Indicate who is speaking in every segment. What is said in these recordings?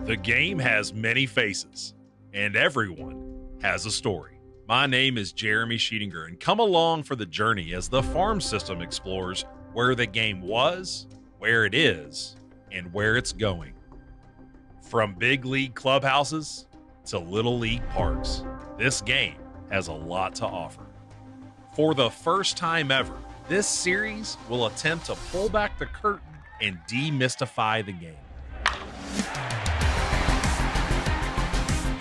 Speaker 1: The game has many faces, and everyone has a story. My name is Jeremy Sheetinger, and come along for the journey as the farm system explores where the game was, where it is, and where it's going. From big league clubhouses to little league parks, this game has a lot to offer. For the first time ever, this series will attempt to pull back the curtain and demystify the game.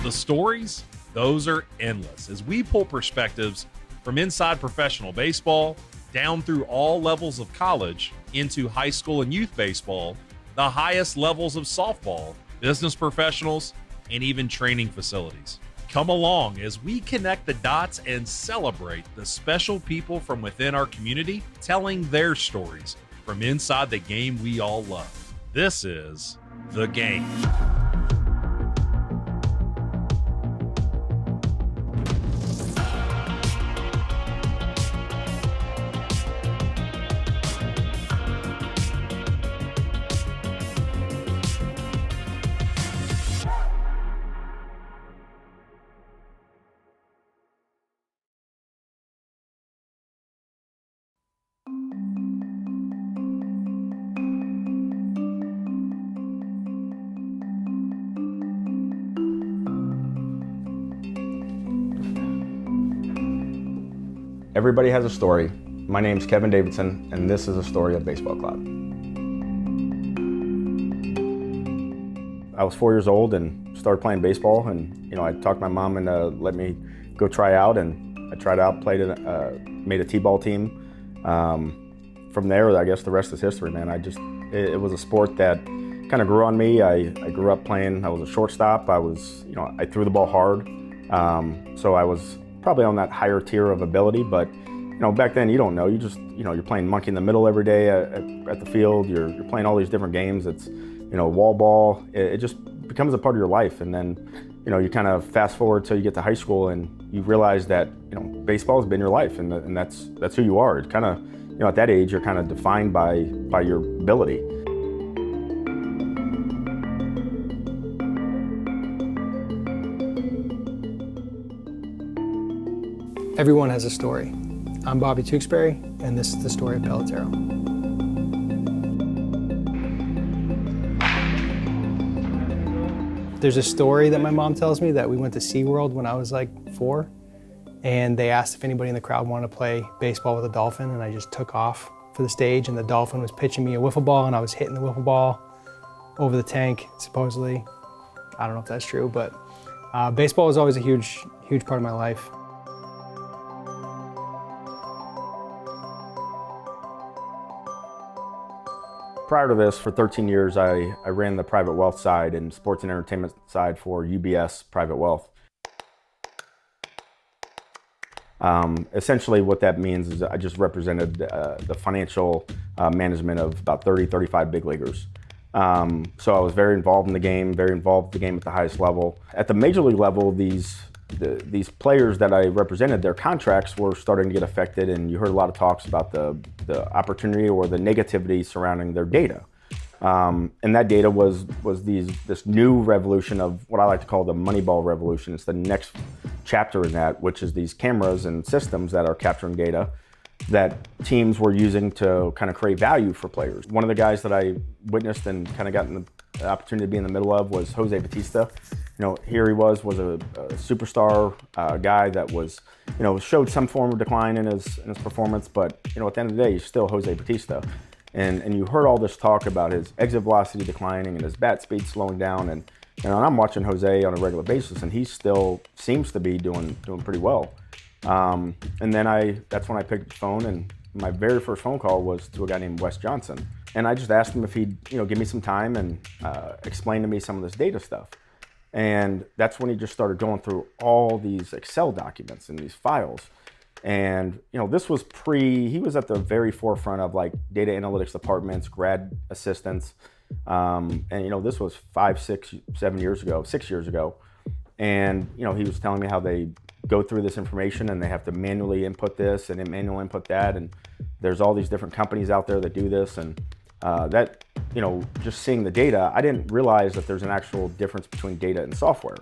Speaker 1: The stories, those are endless as we pull perspectives from inside professional baseball, down through all levels of college, into high school and youth baseball, the highest levels of softball, business professionals, and even training facilities. Come along as we connect the dots and celebrate the special people from within our community telling their stories from inside the game we all love. This is The Game.
Speaker 2: Everybody has a story. My name's Kevin Davidson, and this is a story of Baseball Cloud. I was 4 years old and started playing baseball, and I talked my mom into let me go try out, and I tried out, made a t-ball team. From there, I guess the rest is history, man. It was a sport that kind of grew on me. I grew up playing. I was a shortstop. I threw the ball hard, so I was probably on that higher tier of ability, but back then you don't know. You just you're playing monkey in the middle every day at the field. You're playing all these different games. It's wall ball. It just becomes a part of your life, and then you kind of fast forward till you get to high school and you realize that baseball has been your life, and that's who you are. It kind of at that age you're kind of defined by your ability.
Speaker 3: Everyone has a story. I'm Bobby Tewksbury, and this is the story of Pelotero. There's a story that my mom tells me that we went to SeaWorld when I was like 4, and they asked if anybody in the crowd wanted to play baseball with a dolphin, and I just took off for the stage, and the dolphin was pitching me a wiffle ball, and I was hitting the wiffle ball over the tank, supposedly. I don't know if that's true, but baseball was always a huge part of my life.
Speaker 2: Prior to this, for 13 years, I ran the private wealth side and sports and entertainment side for UBS Private Wealth. Essentially what that means is I just represented the financial management of about 35 big leaguers. So I was very involved in the game, at the highest level. At the major league level, these players that I represented, their contracts were starting to get affected, and you heard a lot of talks about the opportunity or the negativity surrounding their data. And that data was this new revolution of what I like to call the Moneyball revolution. It's the next chapter in that, which is these cameras and systems that are capturing data that teams were using to kind of create value for players. One of the guys that I witnessed and kind of got the opportunity to be in the middle of was Jose Bautista. Here he was a superstar guy that was, showed some form of decline in his performance, but at the end of the day, he's still Jose Bautista. And you heard all this talk about his exit velocity declining and his bat speed slowing down, and I'm watching Jose on a regular basis, and he still seems to be doing pretty well. And then that's when I picked up the phone, and my very first phone call was to a guy named Wes Johnson. And I just asked him if he'd give me some time and explain to me some of this data stuff. And that's when he just started going through all these Excel documents and these files. And this was he was at the very forefront of like data analytics departments, grad assistants. And this was 5, 6, 7 years ago, 6 years ago. And he was telling me how they go through this information and they have to manually input this and then manually input that. And there's all these different companies out there that do this. And that just seeing the data, I didn't realize that there's an actual difference between data and software.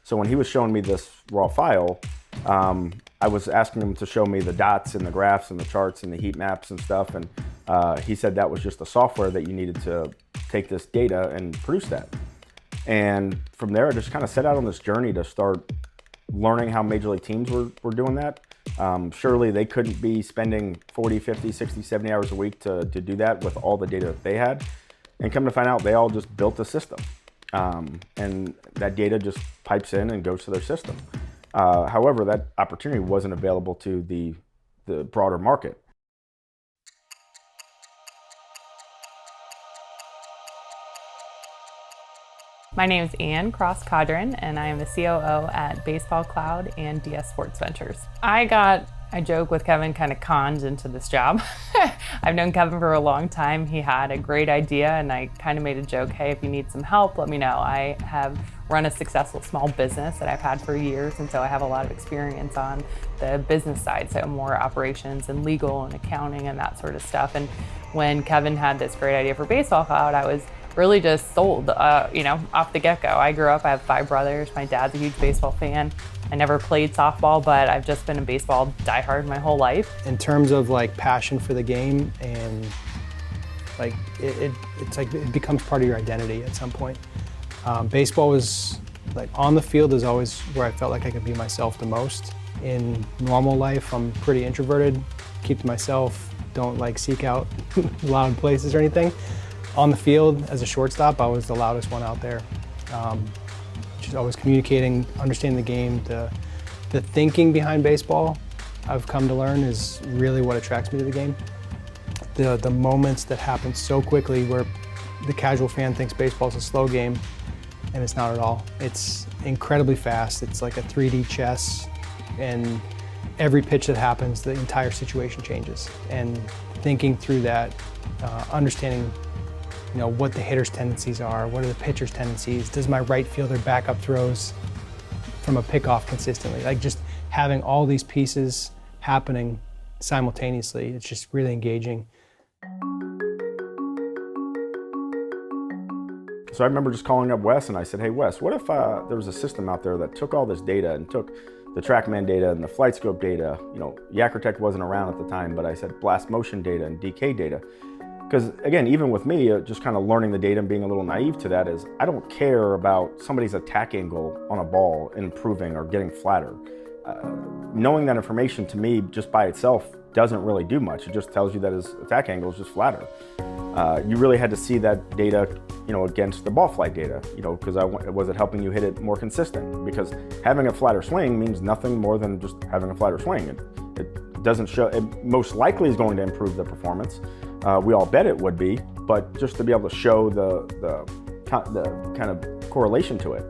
Speaker 2: So when he was showing me this raw file, I was asking him to show me the dots and the graphs and the charts and the heat maps and stuff, and he said that was just the software that you needed to take this data and produce that. And from there, I just kind of set out on this journey to start learning how major league teams were doing that. Surely they couldn't be spending 40, 50, 60, 70 hours a week to do that with all the data that they had. And come to find out, they all just built a system. And that data just pipes in and goes to their system. However, that opportunity wasn't available to the broader market.
Speaker 4: My name is Ann Cross-Cadron, and I am the COO at Baseball Cloud and DS Sports Ventures. I joke with Kevin, kind of conned into this job. I've known Kevin for a long time. He had a great idea, and I kind of made a joke, hey, if you need some help, let me know. I have run a successful small business that I've had for years, and so I have a lot of experience on the business side, so more operations and legal and accounting and that sort of stuff. And when Kevin had this great idea for Baseball Cloud, I was really just sold, off the get-go. I grew up, I have 5 brothers. My dad's a huge baseball fan. I never played softball, but I've just been a baseball diehard my whole life.
Speaker 3: In terms of like passion for the game, and like it's like it becomes part of your identity at some point. Baseball was like on the field is always where I felt like I could be myself the most. In normal life, I'm pretty introverted, keep to myself, don't like seek out loud places or anything. On the field, as a shortstop, I was the loudest one out there. Just always communicating, understanding the game, the thinking behind baseball, I've come to learn, is really what attracts me to the game. The moments that happen so quickly where the casual fan thinks baseball is a slow game, and it's not at all. It's incredibly fast. It's like a 3D chess, and every pitch that happens, the entire situation changes. And thinking through that, understanding what the hitter's tendencies are, what are the pitcher's tendencies, does my right fielder back up throws from a pickoff consistently? Like just having all these pieces happening simultaneously, it's just really engaging.
Speaker 2: So I remember just calling up Wes and I said, hey Wes, what if there was a system out there that took all this data and took the TrackMan data and the flight scope data, Yakrotech wasn't around at the time, but I said blast motion data and DK data. Because again, even with me, just kind of learning the data and being a little naive to that is, I don't care about somebody's attack angle on a ball improving or getting flatter. Knowing that information to me just by itself doesn't really do much. It just tells you that his attack angle is just flatter. You really had to see that data, against the ball flight data, because was it helping you hit it more consistent? Because having a flatter swing means nothing more than just having a flatter swing. It doesn't show, it most likely is going to improve the performance. We all bet it would be, but just to be able to show the kind of correlation to it.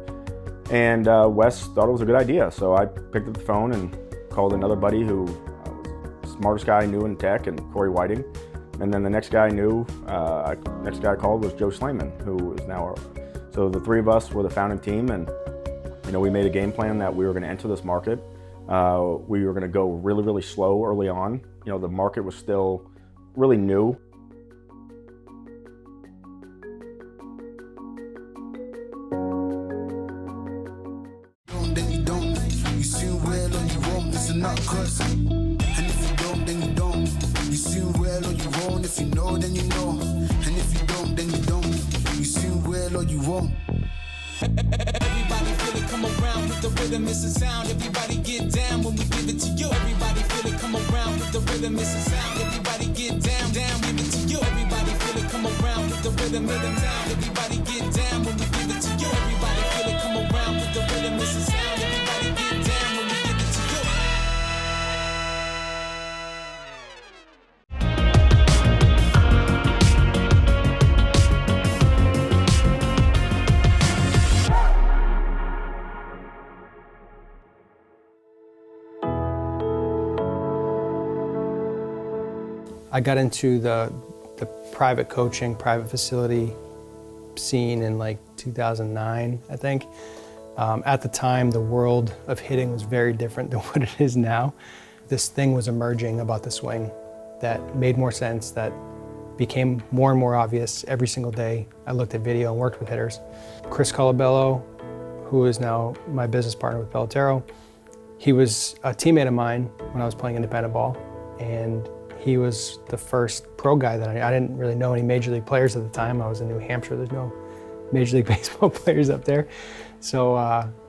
Speaker 2: And Wes thought it was a good idea, so I picked up the phone and called another buddy who was the smartest guy I knew in tech, and Corey Whiting. And then the next guy I called was Joe Slayman, who is now so the 3 of us were the founding team, and we made a game plan that we were going to enter this market. We were going to go really, really slow early on. The market was still really new.
Speaker 5: Then you don't. You soon well or you won't. It's not cause. And if you don't, then you don't. You soon well or you won't. If you know, then you know. And if you don't, then you don't. You soon well or you won't. Everybody feel it come around with the rhythm, it's a sound. Everybody get down when we give it to you. Everybody feel it come around with the rhythm, it's a sound. Everybody get down, give it to you. Everybody feel it come around with the rhythm, sound. Everybody get down when we give it to you. Everybody feel it come around with the rhythm, it's a sound. Everybody get down when we give it to you.
Speaker 3: I got into the private coaching, private facility scene in like 2009, I think. At the time, the world of hitting was very different than what it is now. This thing was emerging about the swing that made more sense, that became more and more obvious every single day. I looked at video and worked with hitters. Chris Colabello, who is now my business partner with Pelotero, he was a teammate of mine when I was playing independent ball, and he was the first pro guy that I didn't really know any major league players at the time. I was in New Hampshire, there's no major league baseball players up there. So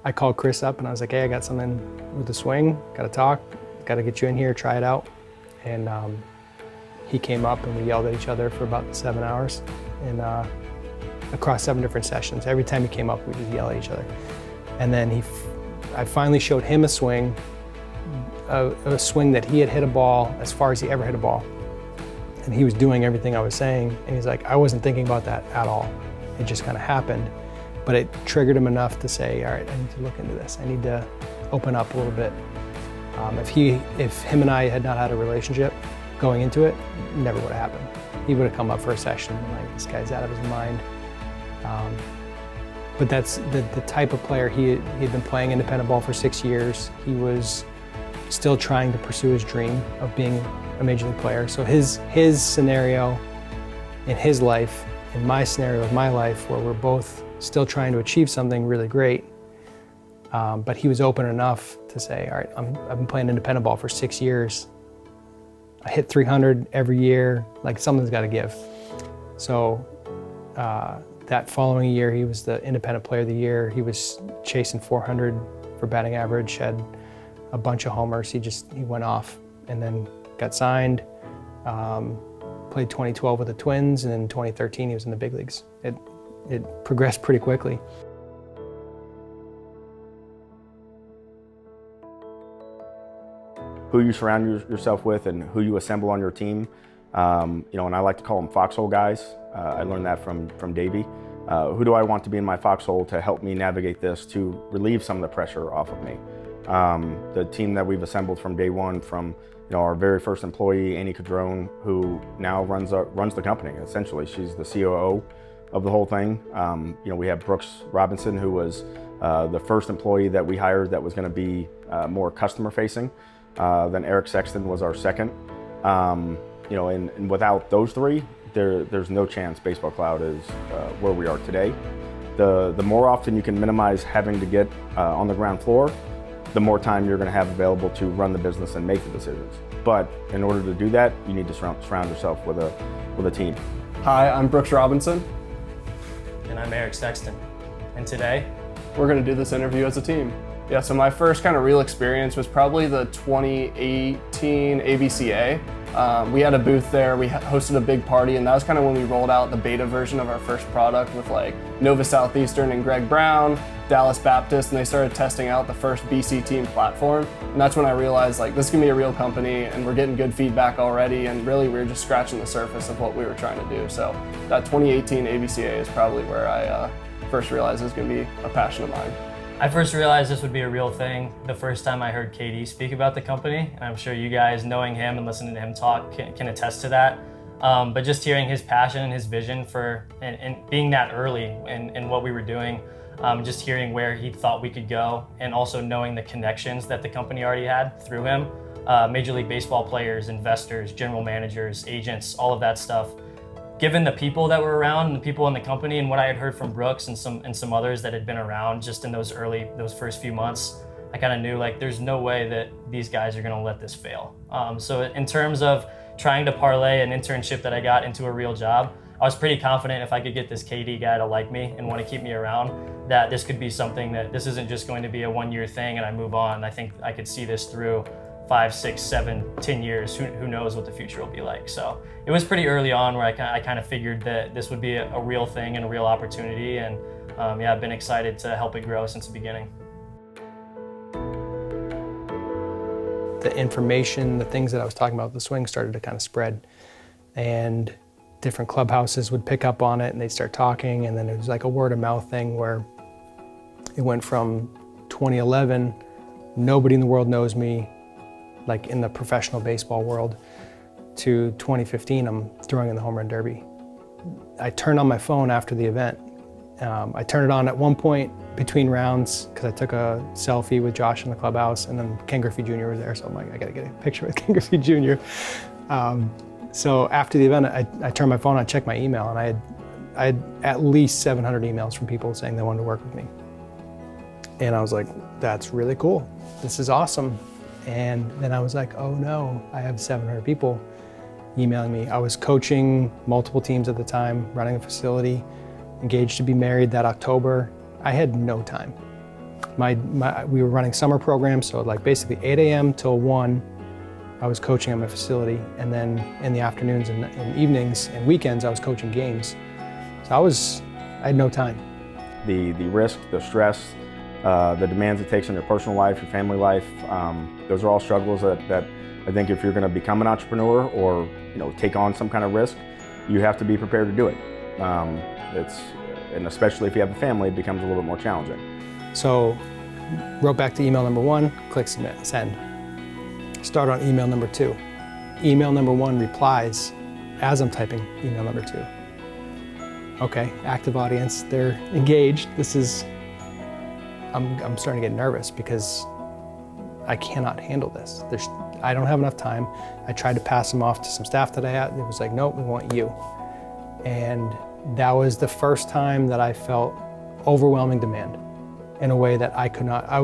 Speaker 3: I called Chris up and I was like, hey, I got something with the swing, gotta talk, gotta get you in here, try it out. And he came up and we yelled at each other for about 7 hours and across 7 different sessions. Every time he came up, we just yell at each other. And then I finally showed him a swing that he had hit a ball as far as he ever hit a ball. And he was doing everything I was saying. And he's like, I wasn't thinking about that at all. It just kind of happened. But it triggered him enough to say, all right, I need to look into this. I need to open up a little bit. If him and I had not had a relationship going into it, it never would have happened. He would have come up for a session and like, this guy's out of his mind. But that's the type of player he'd been playing independent ball for 6 years. He was still trying to pursue his dream of being a major league player. So his scenario in his life and my scenario of my life, where we're both still trying to achieve something really great, but he was open enough to say, all right, I've been playing independent ball for 6 years. I hit 300 every year, like something's got to give. So that following year, he was the independent player of the year. He was chasing 400 for batting average, had a bunch of homers. He went off and then got signed. Played 2012 with the Twins, and in 2013 he was in the big leagues. It progressed pretty quickly.
Speaker 2: Who you surround yourself with and who you assemble on your team, and I like to call them foxhole guys. I learned that from Davey. Who do I want to be in my foxhole to help me navigate this, to relieve some of the pressure off of me? The team that we've assembled from day one, from our very first employee, Annie Cadrone, who now runs the company. Essentially, she's the COO of the whole thing. We have Brooks Robinson, who was the first employee that we hired that was going to be more customer facing. Then Eric Sexton was our second. And without those three, there's no chance Baseball Cloud is where we are today. The more often you can minimize having to get on the ground floor, the more time you're going to have available to run the business and make the decisions. But in order to do that, you need to surround yourself with a team.
Speaker 6: Hi, I'm Brooks Robinson.
Speaker 7: And I'm Eric Sexton. And today,
Speaker 6: we're going to do this interview as a team. Yeah, so my first kind of real experience was probably the 2018 ABCA. We had a booth there, we hosted a big party, and that was kind of when we rolled out the beta version of our first product with like Nova Southeastern and Greg Brown, Dallas Baptist, and they started testing out the first BC team platform. And that's when I realized like this can be a real company and we're getting good feedback already, and really we were just scratching the surface of what we were trying to do. So that 2018 ABCA is probably where I first realized it was going to be a passion of mine.
Speaker 7: I first realized this would be a real thing the first time I heard KD speak about the company, and I'm sure you guys, knowing him and listening to him talk, can attest to that. But just hearing his passion and his vision for and being that early in what we were doing, just hearing where he thought we could go, and also knowing the connections that the company already had through him, Major League Baseball players, investors, general managers, agents, all of that stuff. Given the people that were around and the people in the company and what I had heard from Brooks and some others that had been around just in those first few months, I kind of knew like there's no way that these guys are going to let this fail. So in terms of trying to parlay an internship that I got into a real job, I was pretty confident if I could get this KD guy to like me and want to keep me around, that this could be something that this isn't just going to be a one-year thing and I move on. I think I could see this through 5, 6, 7, 10 years, who knows what the future will be like. So it was pretty early on where I kind of figured that this would be a real thing and a real opportunity. And I've been excited to help it grow since the beginning.
Speaker 3: The information, the things that I was talking about, the swing started to kind of spread. And different clubhouses would pick up on it and they'd start talking. And then it was like a word of mouth thing where it went from 2011, nobody in the world knows me, like in the professional baseball world, to 2015, I'm throwing in the home run derby. I turned on my phone after the event. I turned it on at one point between rounds because I took a selfie with Josh in the clubhouse, and then Ken Griffey Jr. was there, so I'm like, I gotta get a picture with Ken Griffey Jr. So after the event, I turned my phone on, checked my email, and I had at least 700 emails from people saying they wanted to work with me. And I was like, that's really cool. This is awesome. And then I was like, oh no, I have 700 people emailing me. I was coaching multiple teams at the time, running a facility, engaged to be married that October. I had no time. We were running summer programs, so like basically 8 a.m. till 1, I was coaching at my facility. And then in the afternoons and evenings and weekends, I was coaching games. So I had no time.
Speaker 2: The risk, the stress, the demands it takes on your personal life, your family life, those are all struggles that I think if you're going to become an entrepreneur or take on some kind of risk, you have to be prepared to do it. And especially if you have a family, it becomes a little bit more challenging.
Speaker 3: So wrote back to email number 1, click submit, send. Start on email number 2. Email number 1 replies as I'm typing email number 2. Okay, active audience, they're engaged. I'm starting to get nervous because I cannot handle this. I don't have enough time. I tried to pass them off to some staff that I had. It was like, nope, we want you. And that was the first time that I felt overwhelming demand in a way that I could not. I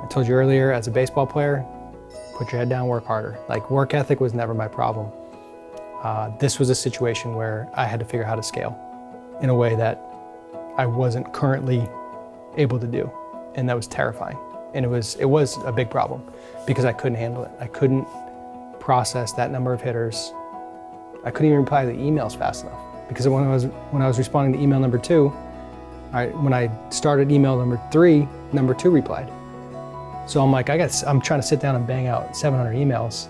Speaker 3: told you earlier, as a baseball player, put your head down, work harder. Like, work ethic was never my problem. This was a situation where I had to figure out how to scale in a way that I wasn't currently able to do. And that was terrifying. And it was a big problem because I couldn't handle it. I couldn't process that number of hitters. I couldn't even reply to the emails fast enough because when I was responding to email number 2, when I started email number 3, number 2 replied. So I'm like, I'm trying to sit down and bang out 700 emails,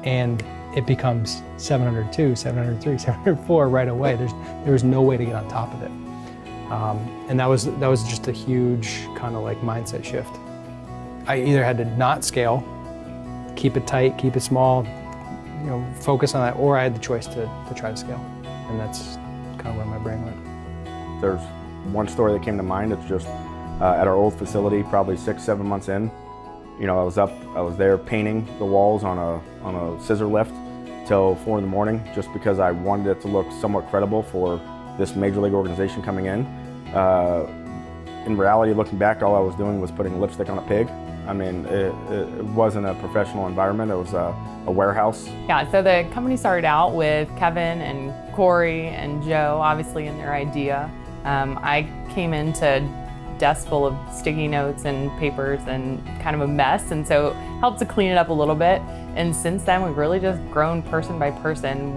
Speaker 3: and it becomes 702, 703, 704 right away. There was no way to get on top of it. And that was just a huge kind of like mindset shift. I either had to not scale, keep it tight, keep it small, focus on that, or I had the choice to try to scale. And that's kind of where my brain went.
Speaker 2: There's one story that came to mind. It's just at our old facility, probably 6-7 months in. I was there painting the walls on a scissor lift till 4 in the morning, just because I wanted it to look somewhat credible for this major league organization coming in. In reality, looking back, all I was doing was putting lipstick on a pig. I mean, it wasn't a professional environment. It was a warehouse.
Speaker 4: Yeah, so the company started out with Kevin and Corey and Joe, obviously in their idea. I came into desk full of sticky notes and papers and kind of a mess, and so helped to clean it up a little bit. And since then, we've really just grown person by person.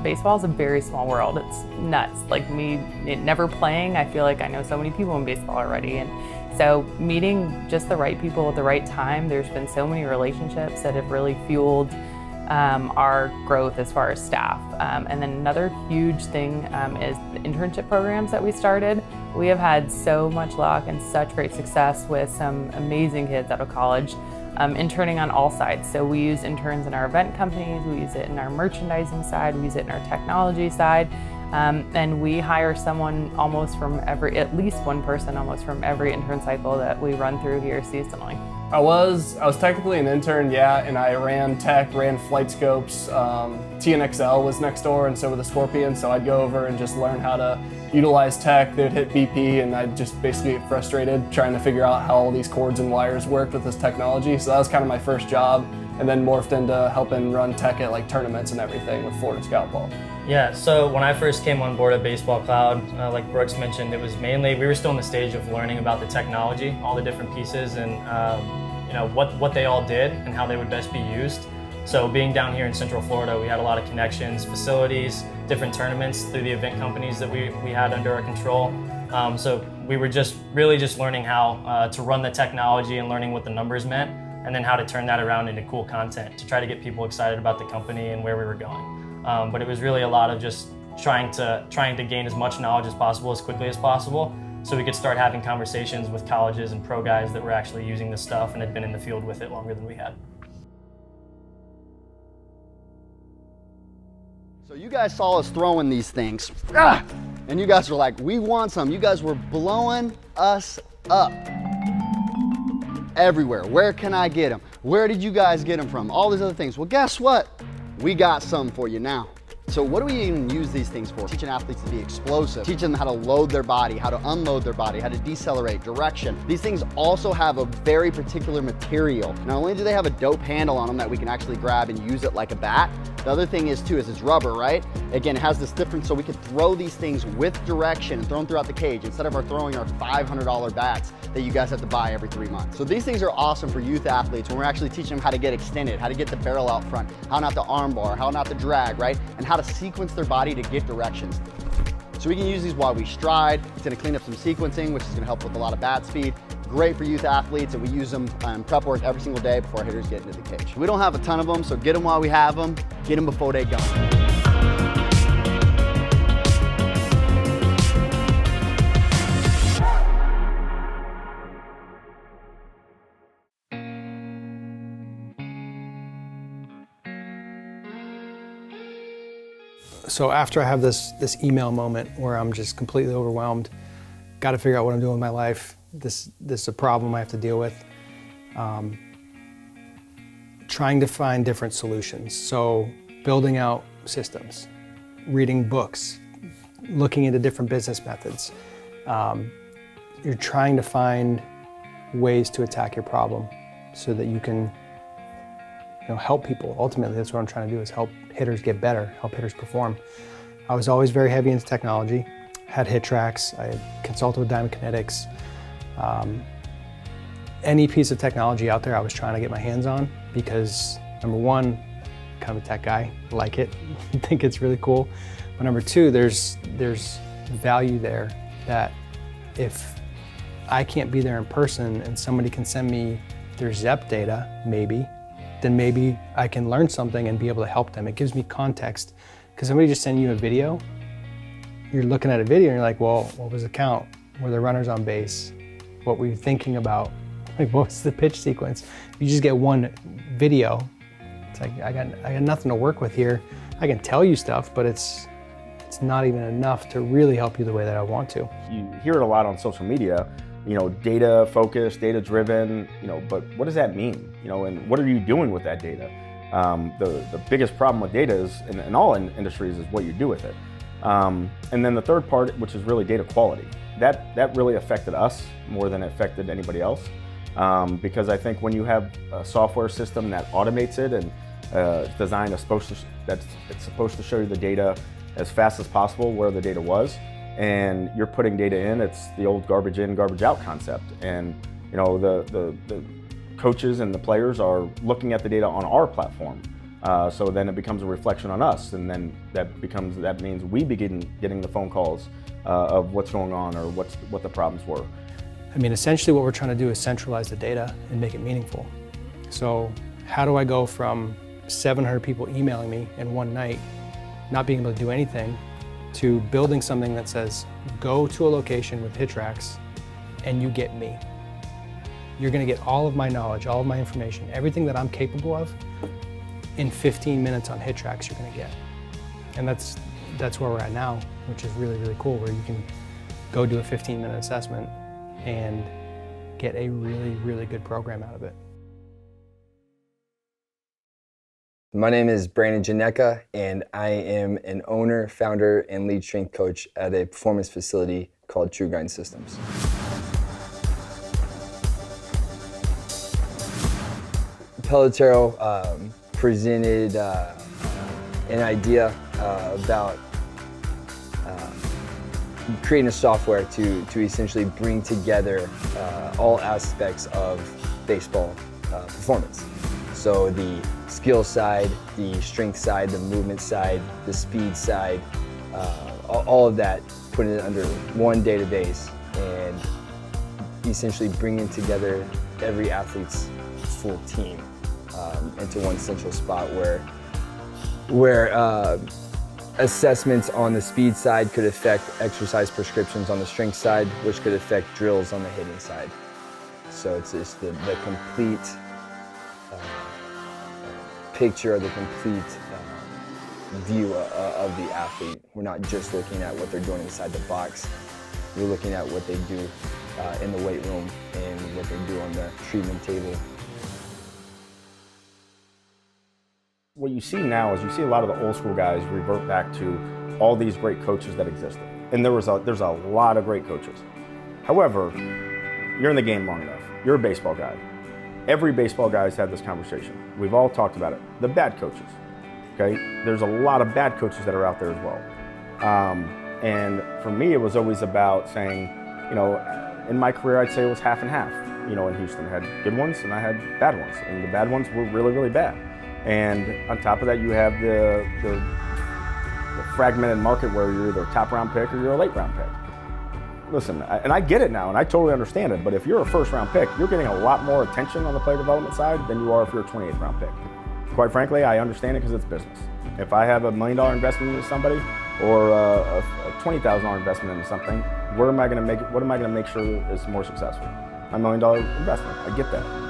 Speaker 4: Baseball is a very small world. It's nuts. Like me, never playing, I feel like I know so many people in baseball already. And so meeting just the right people at the right time, there's been so many relationships that have really fueled our growth as far as staff. And then another huge thing is the internship programs that we started. We have had so much luck and such great success with some amazing kids out of college. Interning on all sides. So we use interns in our event companies, we use it in our merchandising side, we use it in our technology side, and we hire someone at least one person almost from every intern cycle that we run through here seasonally.
Speaker 6: I was technically an intern, yeah, and I ran tech, ran flight scopes. TNXL was next door, and so were the Scorpions, so I'd go over and just learn how to utilize tech. They'd hit BP, and I'd just basically get frustrated trying to figure out how all these cords and wires worked with this technology. So that was kind of my first job, and then morphed into helping run tech at like tournaments and everything with Florida Scout Ball.
Speaker 7: Yeah, so when I first came on board at Baseball Cloud, like Brooks mentioned, it was mainly, we were still in the stage of learning about the technology, all the different pieces, and what they all did and how they would best be used. So being down here in Central Florida, we had a lot of connections, facilities, different tournaments through the event companies that we had under our control. So we were just learning how to run the technology and learning what the numbers meant, and then how to turn that around into cool content to try to get people excited about the company and where we were going. But it was really a lot of just trying to gain as much knowledge as possible, as quickly as possible, so we could start having conversations with colleges and pro guys that were actually using this stuff and had been in the field with it longer than we had.
Speaker 8: So you guys saw us throwing these things, and you guys were like, we want some. You guys were blowing us up everywhere. Where can I get them? Where did you guys get them from? All these other things. Well, guess what? we got some for you now. So what do we even use these things for? Teaching athletes to be explosive, teaching them how to load their body, how to unload their body, how to decelerate, direction. These things also have a very particular material. Not only do they have a dope handle on them that we can actually grab and use it like a bat, the other thing is too, is it's rubber, right? Again, it has this difference, so we can throw these things with direction and throw them throughout the cage instead of throwing our $500 bats that you guys have to buy every 3 months. So these things are awesome for youth athletes when we're actually teaching them how to get extended, how to get the barrel out front, how not to arm bar, how not to drag, right? And how to sequence their body to get directions. So we can use these while we stride. It's gonna clean up some sequencing, which is gonna help with a lot of bat speed. Great for youth athletes, and we use them in prep work every single day before our hitters get into the cage. We don't have a ton of them, so get them while we have them. Get them before they go.
Speaker 3: So after I have this email moment where I'm just completely overwhelmed, got to figure out what I'm doing with my life. This is a problem I have to deal with. Trying to find different solutions. So building out systems, reading books, looking into different business methods. You're trying to find ways to attack your problem so that you can help people. Ultimately, that's what I'm trying to do, is help hitters get better, help hitters perform. I was always very heavy into technology, had hit tracks, I consulted with Diamond Kinetics. Any piece of technology out there I was trying to get my hands on because, number one, kind of a tech guy, like it, think it's really cool. But number two, there's value there that if I can't be there in person and somebody can send me their ZEP data, then maybe I can learn something and be able to help them. It gives me context. Because somebody just send you a video, you're looking at a video and you're like, well, what was the count? Were there runners on base? What were you thinking about? Like, what was the pitch sequence? You just get one video. It's like, I got nothing to work with here. I can tell you stuff, but it's not even enough to really help you the way that I want to.
Speaker 2: You hear it a lot on social media, data focused, data driven, but what does that mean? And what are you doing with that data? The biggest problem with data is, in all industries, is what you do with it. And then the third part, which is really data quality. That really affected us more than it affected anybody else. Because I think when you have a software system that automates it and designed it's supposed to show you the data as fast as possible where the data was, and you're putting data in, it's the old garbage in, garbage out concept. And the coaches and the players are looking at the data on our platform. So then it becomes a reflection on us, and then that means we begin getting the phone calls of what's going on or what the problems were.
Speaker 3: I mean, essentially what we're trying to do is centralize the data and make it meaningful. So how do I go from 700 people emailing me in one night, not being able to do anything, to building something that says, go to a location with hit tracks and you get me. You're gonna get all of my knowledge, all of my information, everything that I'm capable of in 15 minutes on hit tracks you're gonna get. And that's where we're at now, which is really, really cool, where you can go do a 15-minute assessment and get a really, really good program out of it.
Speaker 9: My name is Brandon Janeka, and I am an owner, founder, and lead strength coach at a performance facility called True Grind Systems. Pelotero presented an idea about creating a software to essentially bring together all aspects of baseball performance. So the skill side, the strength side, the movement side, the speed side, all of that, putting it under one database and essentially bringing together every athlete's full team into one central spot where assessments on the speed side could affect exercise prescriptions on the strength side, which could affect drills on the hitting side. So it's just the complete picture of the complete view of the athlete. We're not just looking at what they're doing inside the box. We're looking at what they do in the weight room and what they do on the treatment table.
Speaker 2: What you see now is you see a lot of the old school guys revert back to all these great coaches that existed. And there's a lot of great coaches. However, you're in the game long enough. You're a baseball guy. Every baseball guy has had this conversation. We've all talked about it. The bad coaches, okay? There's a lot of bad coaches that are out there as well. And for me, it was always about saying, in my career, I'd say it was half and half. In Houston, I had good ones and I had bad ones. And the bad ones were really, really bad. And on top of that, you have the fragmented market where you're either a top round pick or you're a late round pick. Listen, and I get it now, and I totally understand it, but if you're a first round pick, you're getting a lot more attention on the player development side than you are if you're a 28th round pick. Quite frankly, I understand it because it's business. If I have $1 million investment into somebody or a $20,000 investment into something, what am I going to make sure is more successful? $1 million investment, I get that.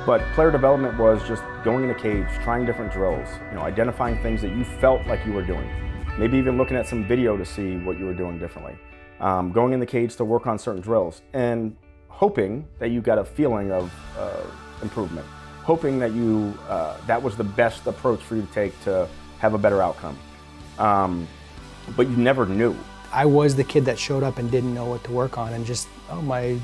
Speaker 2: But player development was just going in a cage, trying different drills, identifying things that you felt like you were doing. Maybe even looking at some video to see what you were doing differently. Going in the cage to work on certain drills and hoping that you got a feeling of improvement. Hoping that that was the best approach for you to take to have a better outcome. But you never knew.
Speaker 3: I was the kid that showed up and didn't know what to work on, and just, my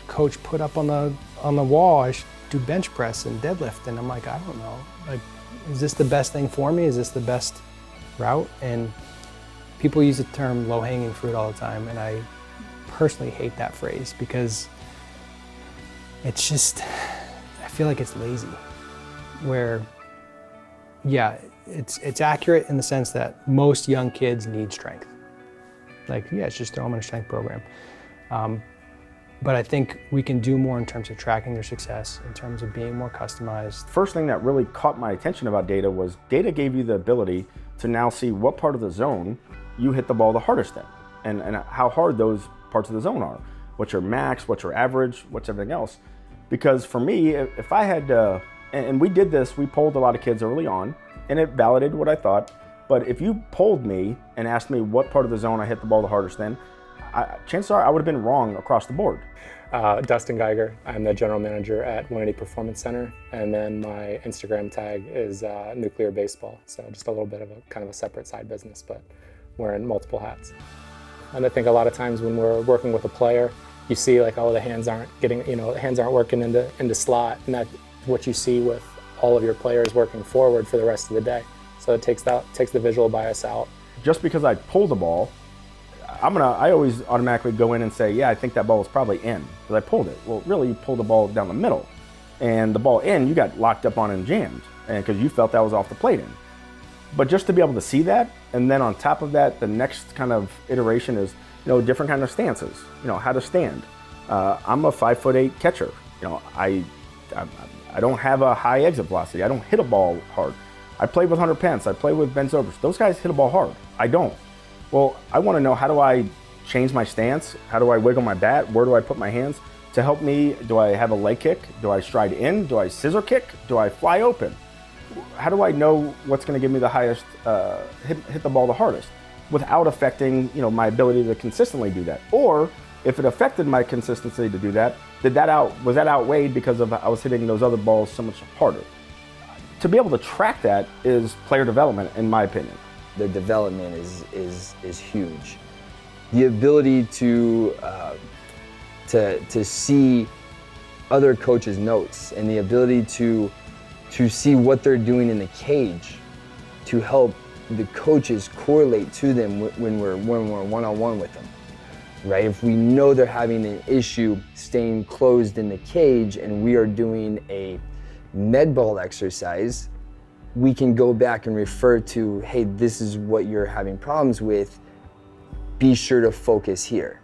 Speaker 3: coach put up on the wall, I should do bench press and deadlift, and I'm like, I don't know. Like, is this the best thing for me? Is this the best route? And people use the term low-hanging fruit all the time, and I personally hate that phrase because it's just, I feel like it's lazy. Where, yeah, it's accurate in the sense that most young kids need strength. Like, yeah, it's just throw them in a strength program. But I think we can do more in terms of tracking their success, in terms of being more customized.
Speaker 2: First thing that really caught my attention about data was data gave you the ability to now see what part of the zone you hit the ball the hardest in, and how hard those parts of the zone are. What's your max, what's your average, what's everything else. Because for me, if I had, and we did this, we polled a lot of kids early on, and it validated what I thought. But if you polled me and asked me what part of the zone I hit the ball the hardest in, chances are I would have been wrong across the board.
Speaker 10: Dustin Geiger, I'm the general manager at 180 Performance Center, and then my Instagram tag is Nuclear Baseball. So just a little bit of a kind of a separate side business, but wearing multiple hats. And I think a lot of times when we're working with a player, you see like, oh, the hands aren't getting, the hands aren't working into slot, and that's what you see with all of your players working forward for the rest of the day. So it takes the visual bias out.
Speaker 2: Just because I pull the ball, I always automatically go in and say, yeah, I think that ball was probably in, because I pulled it. Well, really, you pulled the ball down the middle. And the ball in, you got locked up on and jammed, and because you felt that was off the plate in. But just to be able to see that, and then on top of that, the next kind of iteration is, different kind of stances, how to stand. I'm a 5'8" catcher. I don't have a high exit velocity. I don't hit a ball hard. I play with Hunter Pence. I play with Ben Zobrist. Those guys hit a ball hard. I don't. Well, I want to know, how do I change my stance? How do I wiggle my bat? Where do I put my hands to help me? Do I have a leg kick? Do I stride in? Do I scissor kick? Do I fly open? How do I know what's going to give me the highest, hit the ball the hardest without affecting, my ability to consistently do that? Or if it affected my consistency to do that, was that outweighed because of I was hitting those other balls so much harder? To be able to track that is player development, in my opinion.
Speaker 9: The development is huge. The ability to see other coaches' notes and the ability to see what they're doing in the cage to help the coaches correlate to them when we're one-on-one with them, right? If we know they're having an issue staying closed in the cage and we are doing a med ball exercise, we can go back and refer to, hey, this is what you're having problems with. Be sure to focus here.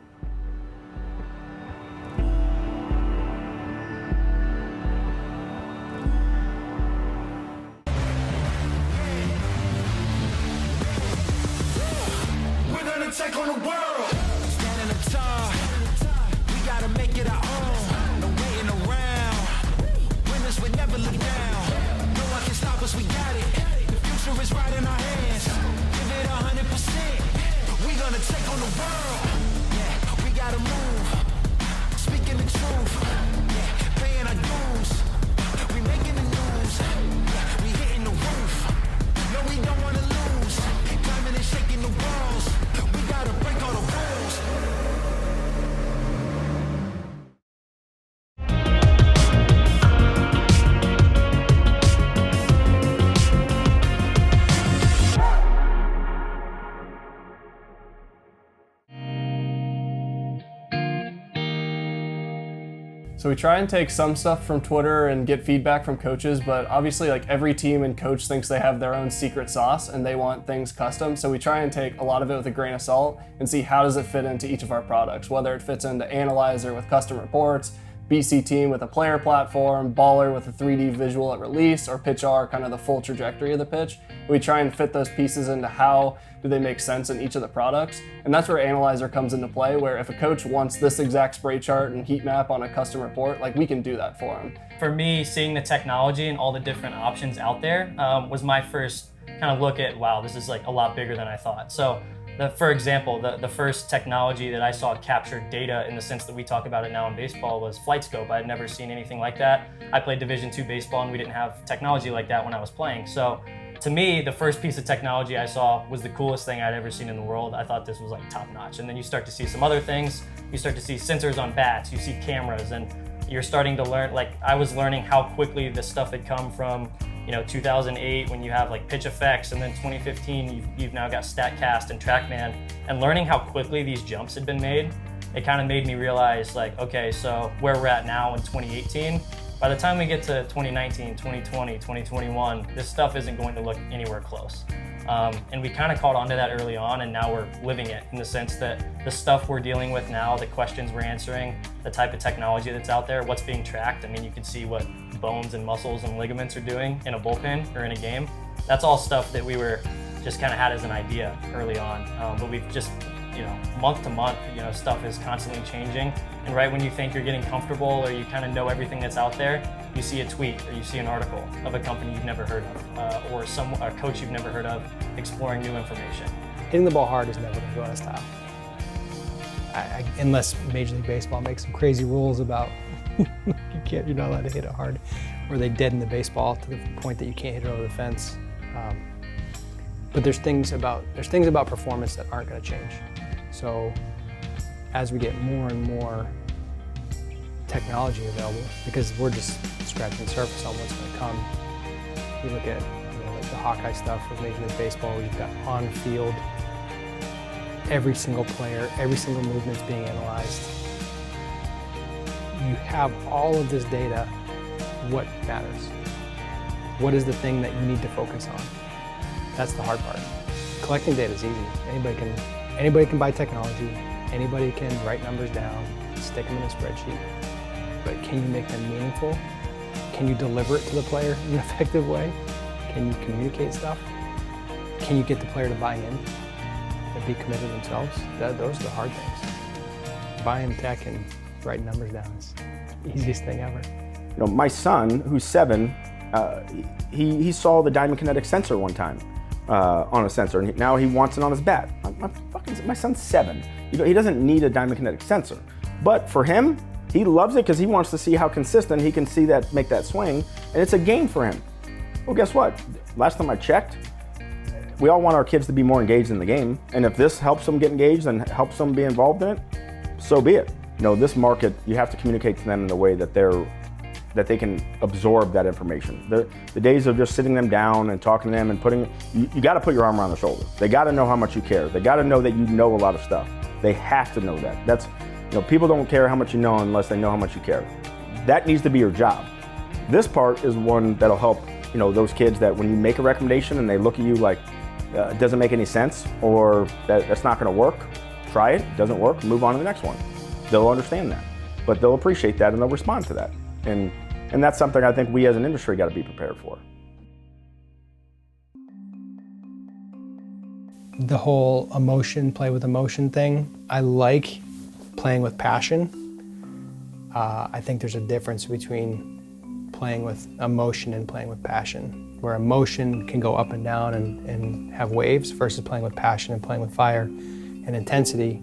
Speaker 5: We're gonna take on the world. Standing tall, we gotta make it our own. No waiting around. Winners would never look down. No one can stop us, we got it. The future is right in our hands. Give it 100%. We gonna take on the world. Yeah, we gotta move. Speaking the truth. Yeah, paying our dues. We making the news. Yeah, we hitting the roof.
Speaker 6: So we try and take some stuff from Twitter and get feedback from coaches, but obviously like every team and coach thinks they have their own secret sauce and they want things custom. So we try and take a lot of it with a grain of salt and see how does it fit into each of our products, whether it fits into Analyzer with custom reports, BC Team with a player platform, Baller with a 3D visual at release, or PitchR, kind of the full trajectory of the pitch. We try and fit those pieces into how do they make sense in each of the products. And that's where Analyzer comes into play, where if a coach wants this exact spray chart and heat map on a custom report, like we can do that for them.
Speaker 7: For me, seeing the technology and all the different options out there was my first kind of look at, wow, this is like a lot bigger than I thought. So for example, the first technology that I saw capture data in the sense that we talk about it now in baseball was Flight Scope. I had never seen anything like that. I played Division II baseball and we didn't have technology like that when I was playing. So to me, the first piece of technology I saw was the coolest thing I'd ever seen in the world. I thought this was like top notch. And then you start to see some other things. You start to see sensors on bats, you see cameras, and you're starting to learn, like I was learning how quickly this stuff had come from 2008 when you have like pitch effects, and then 2015 you've now got StatCast and TrackMan, and learning how quickly these jumps had been made, it kind of made me realize like, okay, so where we're at now in 2018, by the time we get to 2019, 2020, 2021, this stuff isn't going to look anywhere close. And we kind of caught on to that early on, and now we're living it in the sense that the stuff we're dealing with now, the questions we're answering, the type of technology that's out there, what's being tracked. I mean, you can see what bones and muscles and ligaments are doing in a bullpen or in a game. That's all stuff that we were just kind of had as an idea early on. But we've just, month to month, stuff is constantly changing. And right when you think you're getting comfortable or you kind of know everything that's out there, you see a tweet or you see an article of a company you've never heard of, or a coach you've never heard of exploring new information.
Speaker 3: Hitting the ball hard is never going to go out of style. Unless Major League Baseball makes some crazy rules about you're not allowed to hit it hard, or they deaden the baseball to the point that you can't hit it over the fence. But there's things about performance that aren't going to change. So as we get more and more technology available, because we're just scratching the surface on what's going to come. You look at like the Hawkeye stuff with Major League Baseball, where you've got on field, every single player, every single movement's being analyzed. You have all of this data. What matters? What is the thing that you need to focus on? That's the hard part. Collecting data is easy. Anybody can buy technology. Anybody can write numbers down, stick them in a spreadsheet. But can you make them meaningful? Can you deliver it to the player in an effective way? Can you communicate stuff? Can you get the player to buy in and be committed themselves? Those are the hard things. Buying tech and writing numbers down is the easiest thing ever.
Speaker 2: My son, who's 7, he saw the Diamond Kinetic sensor one time on a sensor, and now he wants it on his bat. My son's 7. He doesn't need a Diamond Kinetic sensor, but for him, he loves it because he wants to see how consistent he can see that, make that swing, and it's a game for him. Well, guess what? Last time I checked, we all want our kids to be more engaged in the game, and if this helps them get engaged and helps them be involved in it, so be it. This market, you have to communicate to them in a way that they can absorb that information. The days of just sitting them down and talking to them and you got to put your arm around their shoulder. They got to know how much you care. They got to know that you know a lot of stuff. They have to know that. That's, people don't care how much you know unless they know how much you care. That needs to be your job. This part is one that'll help, those kids that when you make a recommendation and they look at you like it doesn't make any sense or that's not going to work, try it, doesn't work, move on to the next one. They'll understand that, but they'll appreciate that and they'll respond to that. And that's something I think we as an industry got to be prepared for.
Speaker 3: The whole play with emotion thing, I like playing with passion. I think there's a difference between playing with emotion and playing with passion, where emotion can go up and down and have waves versus playing with passion and playing with fire and intensity.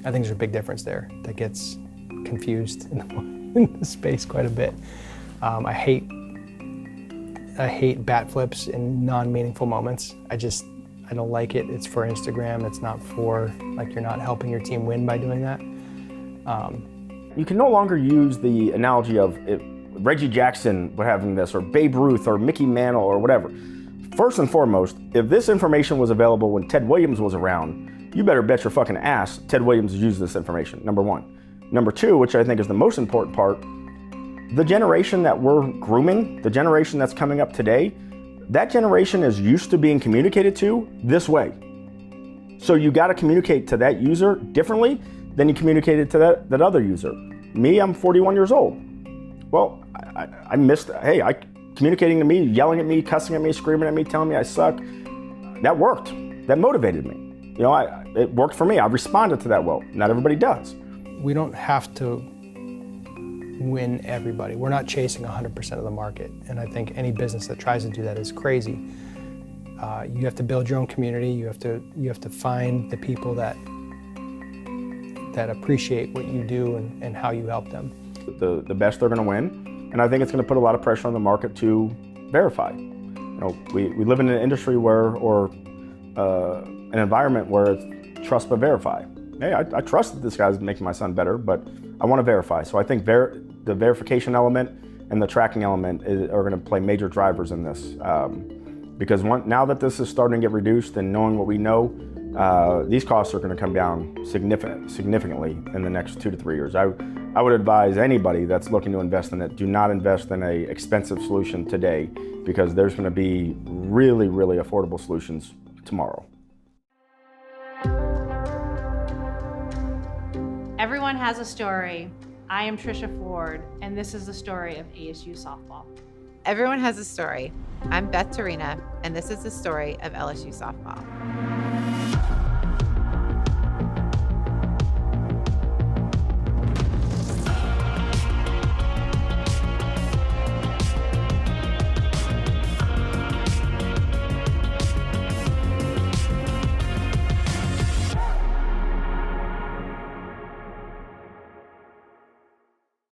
Speaker 3: I think there's a big difference there that gets confused in the space quite a bit. I hate bat flips in non-meaningful moments. I don't like it. It's for Instagram. It's not for, you're not helping your team win by doing that.
Speaker 2: You can no longer use the analogy of Reggie Jackson having this, or Babe Ruth, or Mickey Mantle, or whatever. First and foremost, if this information was available when Ted Williams was around, you better bet your fucking ass Ted Williams used this information, number one. Number two, which I think is the most important part, The generation that we're grooming, the generation that's coming up today, that generation is used to being communicated to this way. So you got to communicate to that user differently than you communicated to that other user. Me, I'm 41 years old. Well, I missed, communicating to me, yelling at me, cussing at me, screaming at me, telling me I suck, that worked. That motivated me. You know, it worked for me. I responded to that well. Not everybody does.
Speaker 3: We don't have to win everybody. We're not chasing 100% of the market. And I think any business that tries to do that is crazy. You have to build your own community. You have to find the people that appreciate what you do and how you help them.
Speaker 2: The best are going to win, and I think it's going to put a lot of pressure on the market to verify. You know, we live in an industry or an environment where it's trust but verify. Hey, I trust that this guy's making my son better, but I want to verify. So I think the verification element and the tracking element are going to play major drivers in this. Because now that this is starting to get reduced and knowing what we know, these costs are going to come down significantly in the next 2 to 3 years. I would advise anybody that's looking to invest in it, do not invest in an expensive solution today, because there's going to be really, really affordable solutions tomorrow.
Speaker 11: Everyone has a story. I am Trisha Ford, and this is the story of ASU softball.
Speaker 12: Everyone has a story. I'm Beth Torina, and this is the story of LSU softball.